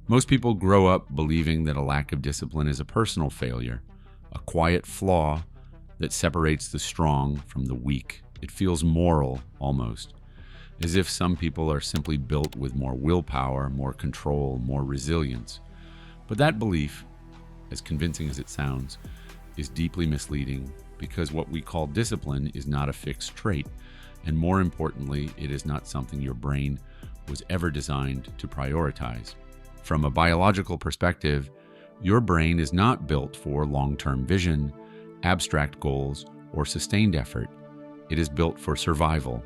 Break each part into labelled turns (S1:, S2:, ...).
S1: Most people grow up believing that a lack of discipline is a personal failure, a quiet flaw that separates the strong from the weak. It feels moral, almost, as if some people are simply built with more willpower, more control, more resilience. But that belief, as convincing as it sounds, is deeply misleading because what we call discipline is not a fixed trait, and more importantly, it is not something your brain was ever designed to prioritize. From a biological perspective, your brain is not built for long-term vision, abstract goals, or sustained effort. It is built for survival.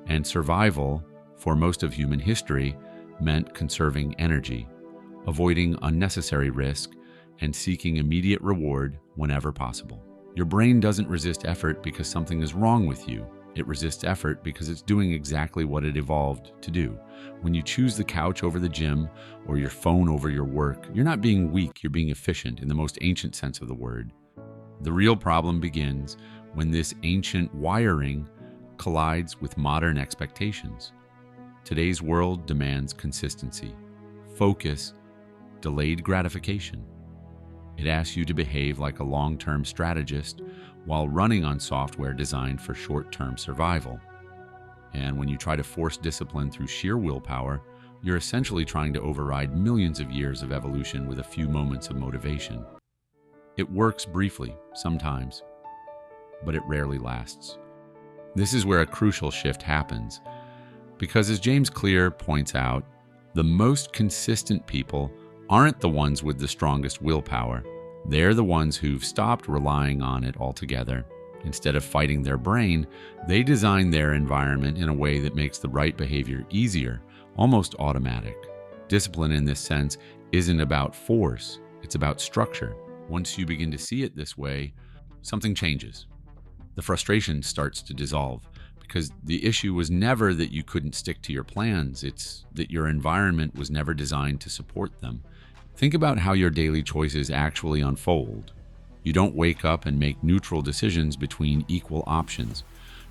S1: And survival, for most of human history, meant conserving energy, avoiding unnecessary risk, and seeking immediate reward whenever possible. Your brain doesn't resist effort because something is wrong with you. It resists effort because it's doing exactly what it evolved to do. When you choose the couch over the gym or your phone over your work, you're not being weak, you're being efficient in the most ancient sense of the word. The real problem begins when this ancient wiring collides with modern expectations. Today's world demands consistency, focus, delayed gratification. It asks you to behave like a long-term strategist while running on software designed for short-term survival. And when you try to force discipline through sheer willpower, you're essentially trying to override millions of years of evolution with a few moments of motivation. It works briefly, sometimes, but it rarely lasts. This is where a crucial shift happens, because as James Clear points out, the most consistent people aren't the ones with the strongest willpower. They're the ones who've stopped relying on it altogether. Instead of fighting their brain, they design their environment in a way that makes the right behavior easier, almost automatic. Discipline in this sense isn't about force, it's about structure. Once you begin to see it this way, something changes. The frustration starts to dissolve because the issue was never that you couldn't stick to your plans, it's that your environment was never designed to support them. Think about how your daily choices actually unfold. You don't wake up and make neutral decisions between equal options.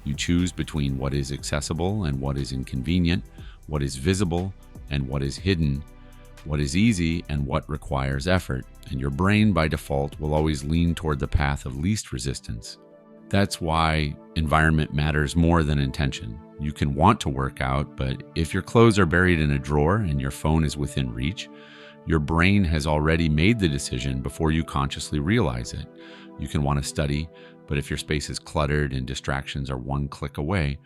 S1: You choose between what is accessible and what is inconvenient, what is visible and what is hidden, what is easy and what requires effort. And your brain, by default, will always lean toward the path of least resistance. That's why environment matters more than intention. You can want to work out, but if your clothes are buried in a drawer and your phone is within reach, your brain has already made the decision before you consciously realize it. You can want to study, but if your space is cluttered and distractions are one click away,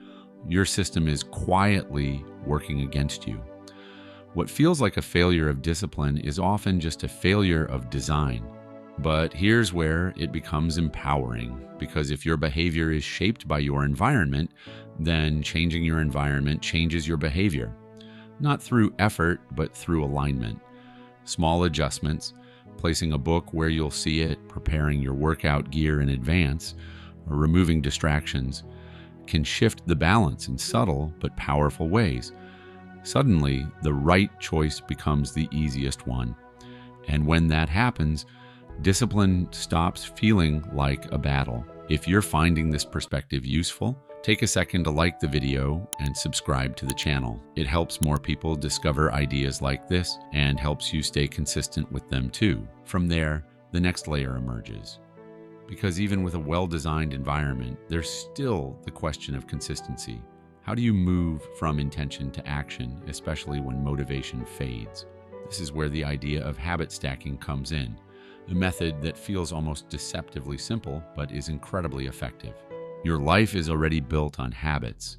S1: your system is quietly working against you. What feels like a failure of discipline is often just a failure of design. But here's where it becomes empowering, because if your behavior is shaped by your environment, then changing your environment changes your behavior. Not through effort, but through alignment. Small adjustments, placing a book where you'll see it, preparing your workout gear in advance, or removing distractions, can shift the balance in subtle but powerful ways. Suddenly, the right choice becomes the easiest one. And when that happens, discipline stops feeling like a battle. If you're finding this perspective useful, take a second to like the video and subscribe to the channel. It helps more people discover ideas like this and helps you stay consistent with them too. From there, the next layer emerges. Because even with a well-designed environment, there's still the question of consistency. How do you move from intention to action, especially when motivation fades? This is where the idea of habit stacking comes in, a method that feels almost deceptively simple but is incredibly effective. Your life is already built on habits.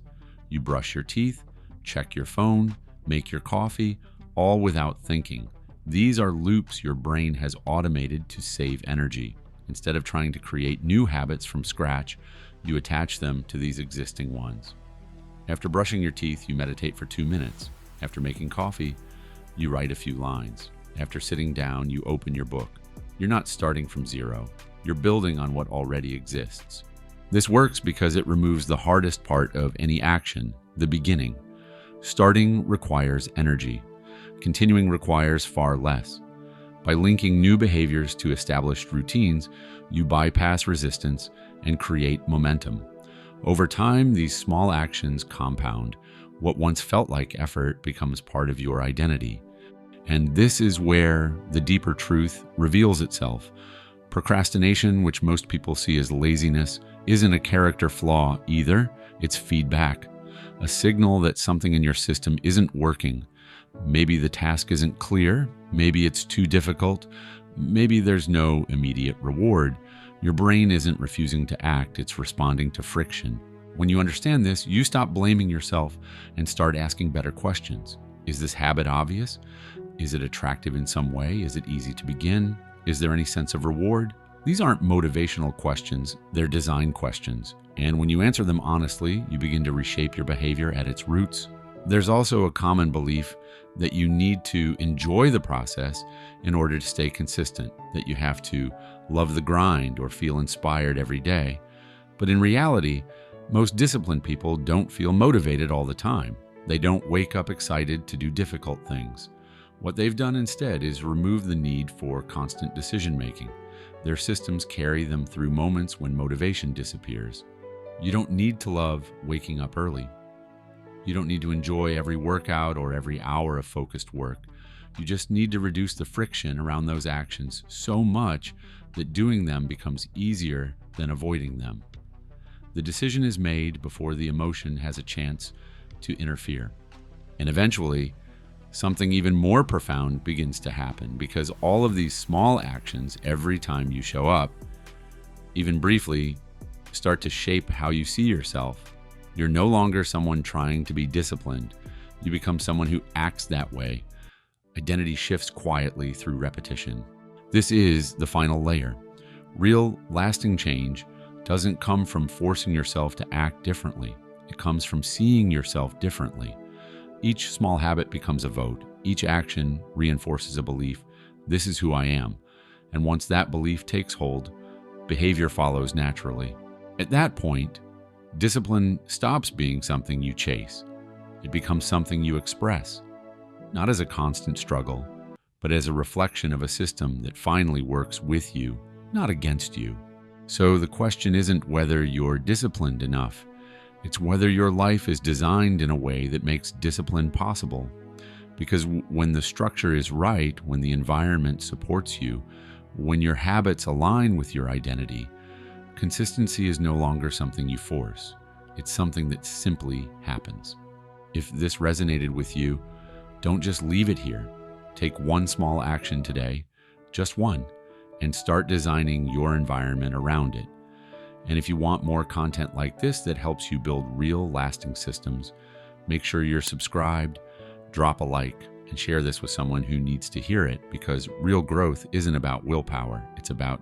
S1: You brush your teeth, check your phone, make your coffee, all without thinking. These are loops your brain has automated to save energy. Instead of trying to create new habits from scratch, you attach them to these existing ones. After brushing your teeth, you meditate for 2 minutes. After making coffee, you write a few lines. After sitting down, you open your book. You're not starting from zero. You're building on what already exists. This works because it removes the hardest part of any action, the beginning. Starting requires energy. Continuing requires far less. By linking new behaviors to established routines, you bypass resistance and create momentum. Over time, these small actions compound. What once felt like effort becomes part of your identity. And this is where the deeper truth reveals itself. Procrastination, which most people see as laziness, isn't a character flaw either. It's feedback, a signal that something in your system isn't working. Maybe the task isn't clear, maybe it's too difficult, maybe there's no immediate reward. Your brain isn't refusing to act, it's responding to friction. When you understand this, you stop blaming yourself and start asking better questions. Is this habit obvious? Is it attractive in some way? Is it easy to begin? Is there any sense of reward? These aren't motivational questions, they're design questions. And when you answer them honestly, you begin to reshape your behavior at its roots. There's also a common belief that you need to enjoy the process in order to stay consistent, that you have to love the grind or feel inspired every day. But in reality, most disciplined people don't feel motivated all the time. They don't wake up excited to do difficult things. What they've done instead is remove the need for constant decision-making. Their systems carry them through moments when motivation disappears. You don't need to love waking up early. You don't need to enjoy every workout or every hour of focused work. You just need to reduce the friction around those actions so much that doing them becomes easier than avoiding them. The decision is made before the emotion has a chance to interfere. And eventually, something even more profound begins to happen, because all of these small actions every time you show up, even briefly, start to shape how you see yourself. You're no longer someone trying to be disciplined. You become someone who acts that way. Identity shifts quietly through repetition. This is the final layer. Real, lasting change doesn't come from forcing yourself to act differently. It comes from seeing yourself differently. Each small habit becomes a vote. Each action reinforces a belief. This is who I am. And once that belief takes hold, behavior follows naturally. At that point, discipline stops being something you chase. It becomes something you express, not as a constant struggle, but as a reflection of a system that finally works with you, not against you. So the question isn't whether you're disciplined enough. It's whether your life is designed in a way that makes discipline possible. Because when the structure is right, when the environment supports you, when your habits align with your identity, consistency is no longer something you force. It's something that simply happens. If this resonated with you, don't just leave it here. Take one small action today, just one, and start designing your environment around it. And if you want more content like this that helps you build real, lasting systems, make sure you're subscribed, drop a like, and share this with someone who needs to hear it, because real growth isn't about willpower. It's about